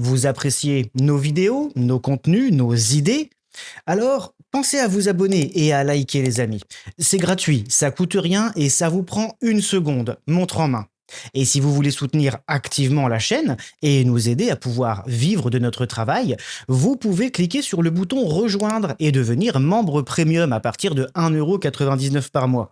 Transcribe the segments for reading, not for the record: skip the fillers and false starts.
Vous appréciez nos vidéos, nos contenus, nos idées? Alors, pensez à vous abonner et à liker les amis. C'est gratuit, ça coûte rien et ça vous prend une seconde, montre en main. Et si vous voulez soutenir activement la chaîne et nous aider à pouvoir vivre de notre travail, vous pouvez cliquer sur le bouton rejoindre et devenir membre premium à partir de 1,99 € par mois.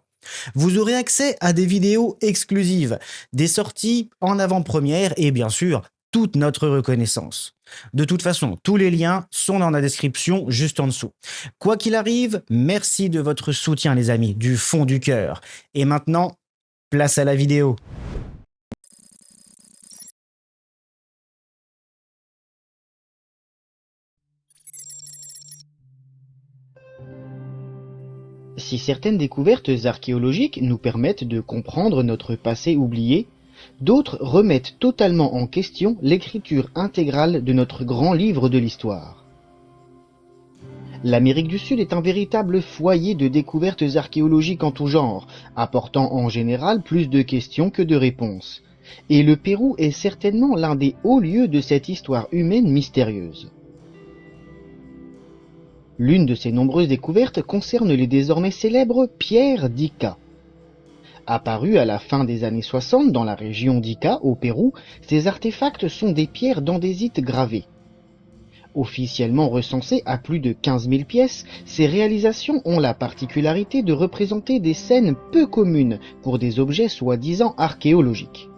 Vous aurez accès à des vidéos exclusives, des sorties en avant-première et bien sûr, toute notre reconnaissance. De toute façon, tous les liens sont dans la description juste en dessous. Quoi qu'il arrive, merci de votre soutien les amis, du fond du cœur. Et maintenant, place à la vidéo. Si certaines découvertes archéologiques nous permettent de comprendre notre passé oublié, d'autres remettent totalement en question l'écriture intégrale de notre grand livre de l'histoire. L'Amérique du Sud est un véritable foyer de découvertes archéologiques en tout genre, apportant en général plus de questions que de réponses. Et le Pérou est certainement l'un des hauts lieux de cette histoire humaine mystérieuse. L'une de ces nombreuses découvertes concerne les désormais célèbres pierres d'Ica. Apparues à la fin des années 60 dans la région d'Ica, au Pérou, ces artefacts sont des pierres d'andésite gravées. Officiellement recensées à plus de 15 000 pièces, ces réalisations ont la particularité de représenter des scènes peu communes pour des objets soi-disant archéologiques.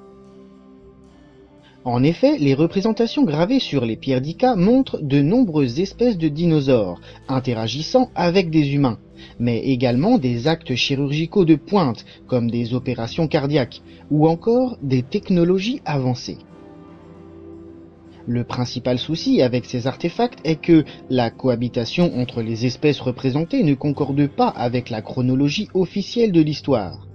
En effet, les représentations gravées sur les pierres d'Ica montrent de nombreuses espèces de dinosaures interagissant avec des humains, mais également des actes chirurgicaux de pointe comme des opérations cardiaques ou encore des technologies avancées. Le principal souci avec ces artefacts est que la cohabitation entre les espèces représentées ne concorde pas avec la chronologie officielle de l'histoire.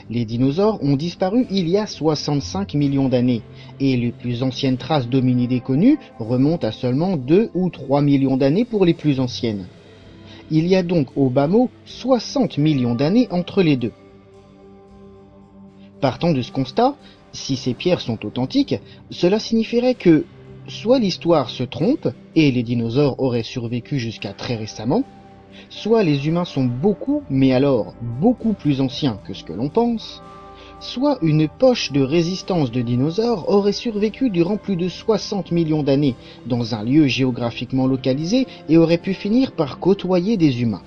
Les dinosaures ont disparu il y a 65 millions d'années, et les plus anciennes traces d'hominidés connues remontent à seulement 2 ou 3 millions d'années pour les plus anciennes. Il y a donc au bas mot 60 millions d'années entre les deux. Partant de ce constat, si ces pierres sont authentiques, cela signifierait que soit l'histoire se trompe et les dinosaures auraient survécu jusqu'à très récemment, soit les humains sont beaucoup, mais alors beaucoup plus anciens que ce que l'on pense, soit une poche de résistance de dinosaures aurait survécu durant plus de 60 millions d'années dans un lieu géographiquement localisé et aurait pu finir par côtoyer des humains.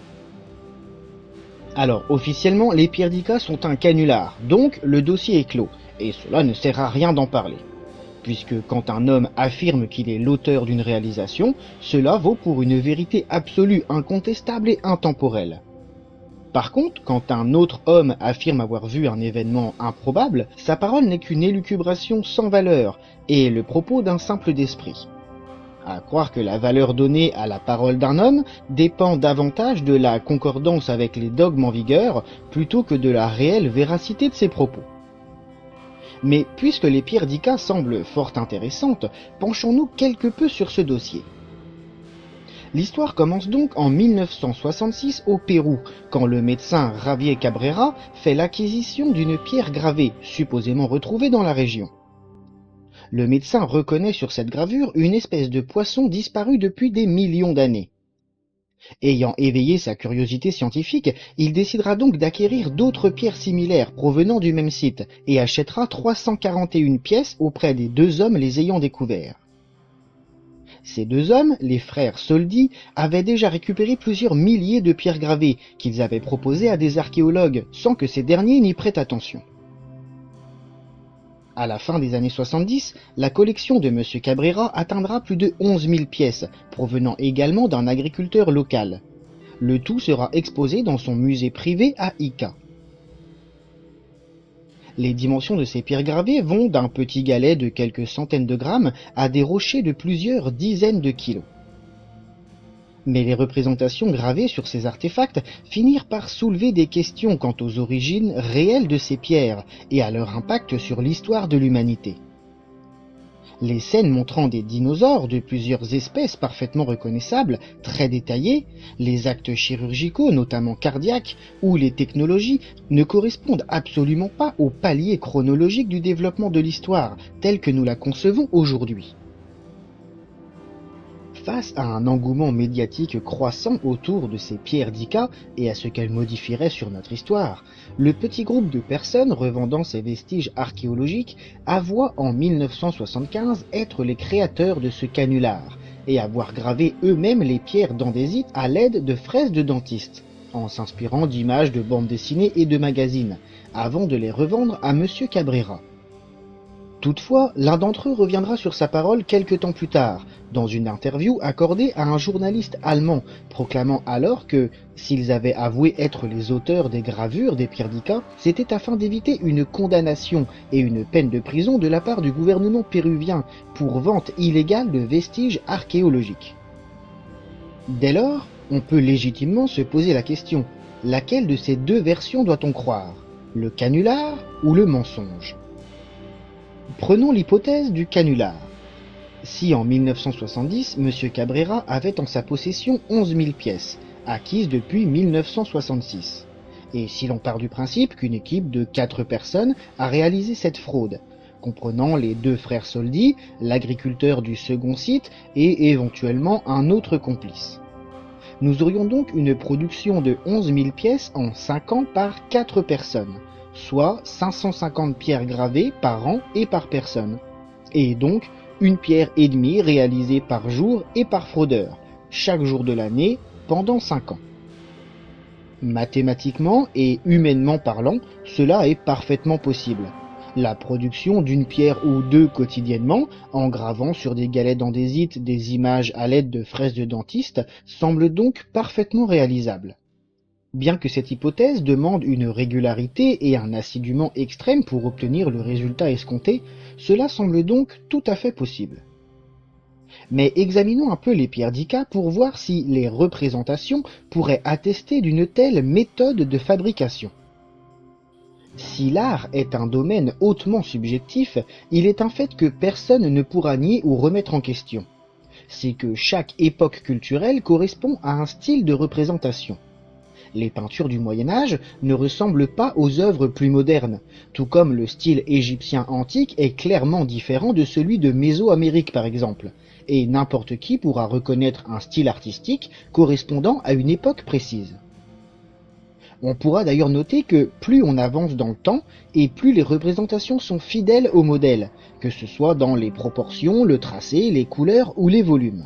Alors, officiellement, les pierres d'Ica sont un canular, donc le dossier est clos, et cela ne sert à rien d'en parler. Puisque quand un homme affirme qu'il est l'auteur d'une réalisation, cela vaut pour une vérité absolue, incontestable et intemporelle. Par contre, quand un autre homme affirme avoir vu un événement improbable, sa parole n'est qu'une élucubration sans valeur, et le propos d'un simple d'esprit. À croire que la valeur donnée à la parole d'un homme dépend davantage de la concordance avec les dogmes en vigueur, plutôt que de la réelle véracité de ses propos. Mais puisque les pierres d'Ica semblent fort intéressantes, penchons-nous quelque peu sur ce dossier. L'histoire commence donc en 1966 au Pérou, quand le médecin Javier Cabrera fait l'acquisition d'une pierre gravée, supposément retrouvée dans la région. Le médecin reconnaît sur cette gravure une espèce de poisson disparu depuis des millions d'années. Ayant éveillé sa curiosité scientifique, il décidera donc d'acquérir d'autres pierres similaires provenant du même site et achètera 341 pièces auprès des deux hommes les ayant découverts. Ces deux hommes, les frères Soldi, avaient déjà récupéré plusieurs milliers de pierres gravées qu'ils avaient proposées à des archéologues sans que ces derniers n'y prêtent attention. À la fin des années 70, la collection de M. Cabrera atteindra plus de 11 000 pièces, provenant également d'un agriculteur local. Le tout sera exposé dans son musée privé à Ica. Les dimensions de ces pierres gravées vont d'un petit galet de quelques centaines de grammes à des rochers de plusieurs dizaines de kilos. Mais les représentations gravées sur ces artefacts finirent par soulever des questions quant aux origines réelles de ces pierres et à leur impact sur l'histoire de l'humanité. Les scènes montrant des dinosaures de plusieurs espèces parfaitement reconnaissables, très détaillées, les actes chirurgicaux, notamment cardiaques, ou les technologies ne correspondent absolument pas au palier chronologique du développement de l'histoire tel que nous la concevons aujourd'hui. Face à un engouement médiatique croissant autour de ces pierres d'Ica et à ce qu'elles modifieraient sur notre histoire, le petit groupe de personnes revendant ces vestiges archéologiques avoua en 1975 être les créateurs de ce canular et avoir gravé eux-mêmes les pierres d'andésite à l'aide de fraises de dentistes, en s'inspirant d'images de bandes dessinées et de magazines, avant de les revendre à Monsieur Cabrera. Toutefois, l'un d'entre eux reviendra sur sa parole quelque temps plus tard, dans une interview accordée à un journaliste allemand, proclamant alors que, s'ils avaient avoué être les auteurs des gravures des pierres d'Ica, c'était afin d'éviter une condamnation et une peine de prison de la part du gouvernement péruvien pour vente illégale de vestiges archéologiques. Dès lors, on peut légitimement se poser la question, laquelle de ces deux versions doit-on croire? Le canular ou le mensonge? Prenons l'hypothèse du canular. Si en 1970, M. Cabrera avait en sa possession 11 000 pièces, acquises depuis 1966, et si l'on part du principe qu'une équipe de 4 personnes a réalisé cette fraude, comprenant les 2 frères Soldi, l'agriculteur du second site et éventuellement un autre complice. Nous aurions donc une production de 11 000 pièces en 5 ans par 4 personnes, soit 550 pierres gravées par an et par personne, et donc une pierre et demie réalisée par jour et par fraudeur, chaque jour de l'année, pendant 5 ans. Mathématiquement et humainement parlant, cela est parfaitement possible. La production d'une pierre ou deux quotidiennement, en gravant sur des galets d'andésite des images à l'aide de fraises de dentiste, semble donc parfaitement réalisable. Bien que cette hypothèse demande une régularité et un assidûment extrême pour obtenir le résultat escompté, cela semble donc tout à fait possible. Mais examinons un peu les pierres d'Ica pour voir si les représentations pourraient attester d'une telle méthode de fabrication. Si l'art est un domaine hautement subjectif, il est un fait que personne ne pourra nier ou remettre en question. C'est que chaque époque culturelle correspond à un style de représentation. Les peintures du Moyen-Âge ne ressemblent pas aux œuvres plus modernes, tout comme le style égyptien antique est clairement différent de celui de Mésoamérique par exemple, et n'importe qui pourra reconnaître un style artistique correspondant à une époque précise. On pourra d'ailleurs noter que plus on avance dans le temps, et plus les représentations sont fidèles au modèle, que ce soit dans les proportions, le tracé, les couleurs ou les volumes.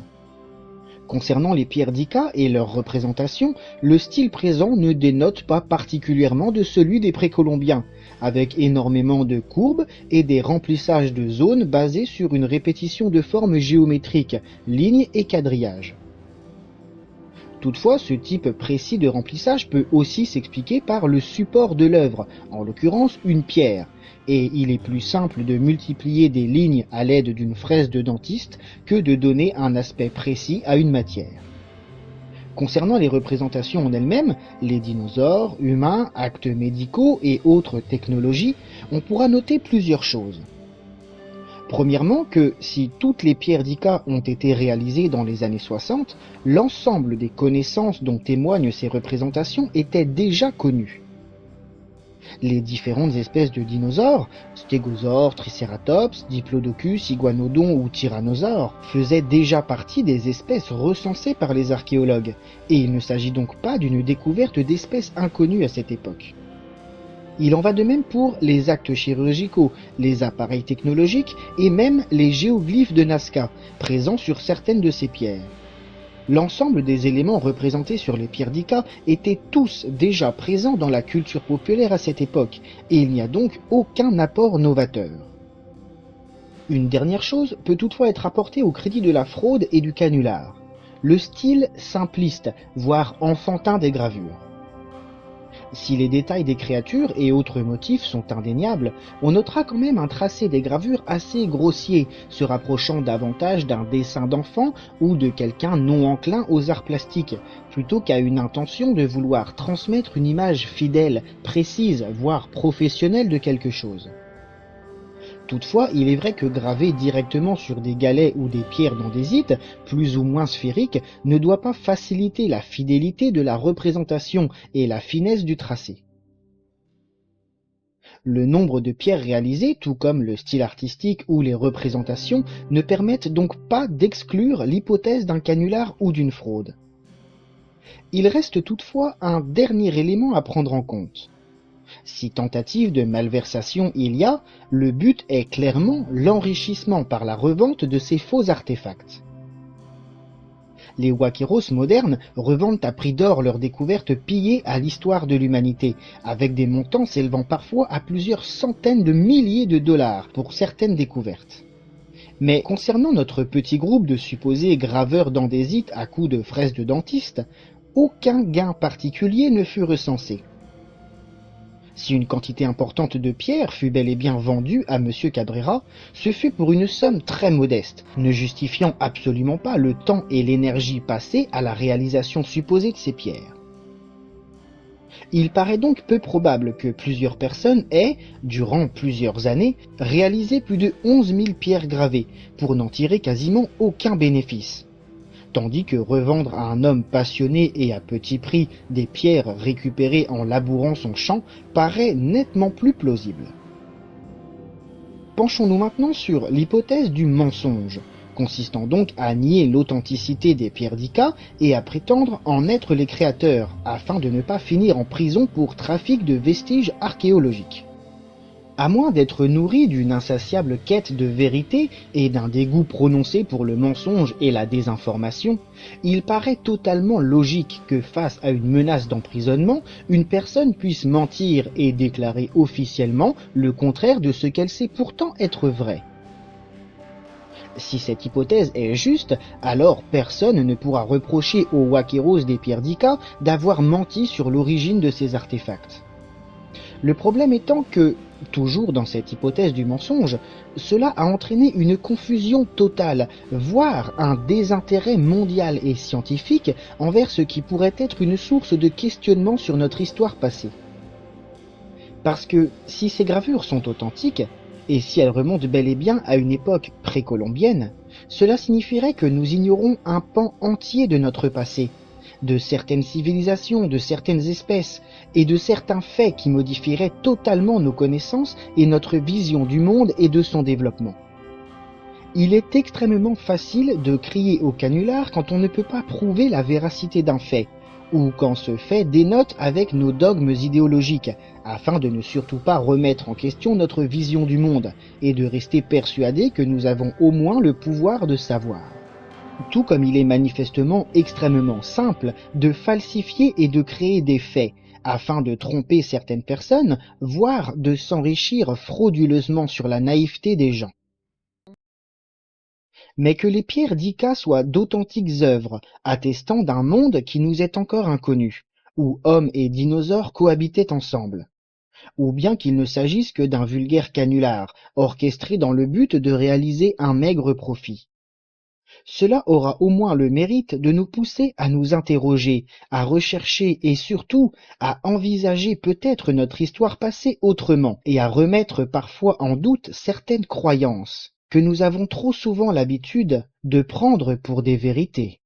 Concernant les pierres d'Ica et leur représentation, le style présent ne dénote pas particulièrement de celui des précolombiens, avec énormément de courbes et des remplissages de zones basés sur une répétition de formes géométriques, lignes et quadrillages. Toutefois, ce type précis de remplissage peut aussi s'expliquer par le support de l'œuvre, en l'occurrence une pierre, et il est plus simple de multiplier des lignes à l'aide d'une fraise de dentiste que de donner un aspect précis à une matière. Concernant les représentations en elles-mêmes, les dinosaures, humains, actes médicaux et autres technologies, on pourra noter plusieurs choses. Premièrement que si toutes les pierres d'Ica ont été réalisées dans les années 60, l'ensemble des connaissances dont témoignent ces représentations étaient déjà connues. Les différentes espèces de dinosaures, stégosaures, tricératops, diplodocus, iguanodon ou tyrannosaures, faisaient déjà partie des espèces recensées par les archéologues, et il ne s'agit donc pas d'une découverte d'espèces inconnues à cette époque. Il en va de même pour les actes chirurgicaux, les appareils technologiques et même les géoglyphes de Nazca, présents sur certaines de ces pierres. L'ensemble des éléments représentés sur les pierres d'Ica étaient tous déjà présents dans la culture populaire à cette époque, et il n'y a donc aucun apport novateur. Une dernière chose peut toutefois être apportée au crédit de la fraude et du canular: le style simpliste, voire enfantin des gravures. Si les détails des créatures et autres motifs sont indéniables, on notera quand même un tracé des gravures assez grossier, se rapprochant davantage d'un dessin d'enfant ou de quelqu'un non enclin aux arts plastiques, plutôt qu'à une intention de vouloir transmettre une image fidèle, précise, voire professionnelle de quelque chose. Toutefois, il est vrai que graver directement sur des galets ou des pierres d'andésite, plus ou moins sphériques, ne doit pas faciliter la fidélité de la représentation et la finesse du tracé. Le nombre de pierres réalisées, tout comme le style artistique ou les représentations, ne permettent donc pas d'exclure l'hypothèse d'un canular ou d'une fraude. Il reste toutefois un dernier élément à prendre en compte. Si tentative de malversation il y a, le but est clairement l'enrichissement par la revente de ces faux artefacts. Les Wakeros modernes revendent à prix d'or leurs découvertes pillées à l'histoire de l'humanité, avec des montants s'élevant parfois à plusieurs centaines de milliers de dollars pour certaines découvertes. Mais concernant notre petit groupe de supposés graveurs d'andésite à coups de fraises de dentiste, aucun gain particulier ne fut recensé. Si une quantité importante de pierres fut bel et bien vendue à M. Cabrera, ce fut pour une somme très modeste, ne justifiant absolument pas le temps et l'énergie passés à la réalisation supposée de ces pierres. Il paraît donc peu probable que plusieurs personnes aient, durant plusieurs années, réalisé plus de 11 000 pierres gravées, pour n'en tirer quasiment aucun bénéfice. Tandis que revendre à un homme passionné et à petit prix des pierres récupérées en labourant son champ paraît nettement plus plausible. Penchons-nous maintenant sur l'hypothèse du mensonge, consistant donc à nier l'authenticité des pierres d'Ica et à prétendre en être les créateurs, afin de ne pas finir en prison pour trafic de vestiges archéologiques. À moins d'être nourri d'une insatiable quête de vérité et d'un dégoût prononcé pour le mensonge et la désinformation, il paraît totalement logique que face à une menace d'emprisonnement, une personne puisse mentir et déclarer officiellement le contraire de ce qu'elle sait pourtant être vrai. Si cette hypothèse est juste, alors personne ne pourra reprocher aux Wakeros des pierres d'Ica d'avoir menti sur l'origine de ces artefacts. Le problème étant que, toujours dans cette hypothèse du mensonge, cela a entraîné une confusion totale, voire un désintérêt mondial et scientifique envers ce qui pourrait être une source de questionnement sur notre histoire passée. Parce que si ces gravures sont authentiques, et si elles remontent bel et bien à une époque précolombienne, cela signifierait que nous ignorons un pan entier de notre passé, de certaines civilisations, de certaines espèces, et de certains faits qui modifieraient totalement nos connaissances et notre vision du monde et de son développement. Il est extrêmement facile de crier au canular quand on ne peut pas prouver la véracité d'un fait, ou quand ce fait dénote avec nos dogmes idéologiques, afin de ne surtout pas remettre en question notre vision du monde, et de rester persuadé que nous avons au moins le pouvoir de savoir. Tout comme il est manifestement extrêmement simple de falsifier et de créer des faits, afin de tromper certaines personnes, voire de s'enrichir frauduleusement sur la naïveté des gens. Mais que les pierres d'Ica soient d'authentiques œuvres, attestant d'un monde qui nous est encore inconnu, où hommes et dinosaures cohabitaient ensemble, ou bien qu'il ne s'agisse que d'un vulgaire canular, orchestré dans le but de réaliser un maigre profit. Cela aura au moins le mérite de nous pousser à nous interroger, à rechercher et surtout à envisager peut-être notre histoire passée autrement et à remettre parfois en doute certaines croyances que nous avons trop souvent l'habitude de prendre pour des vérités.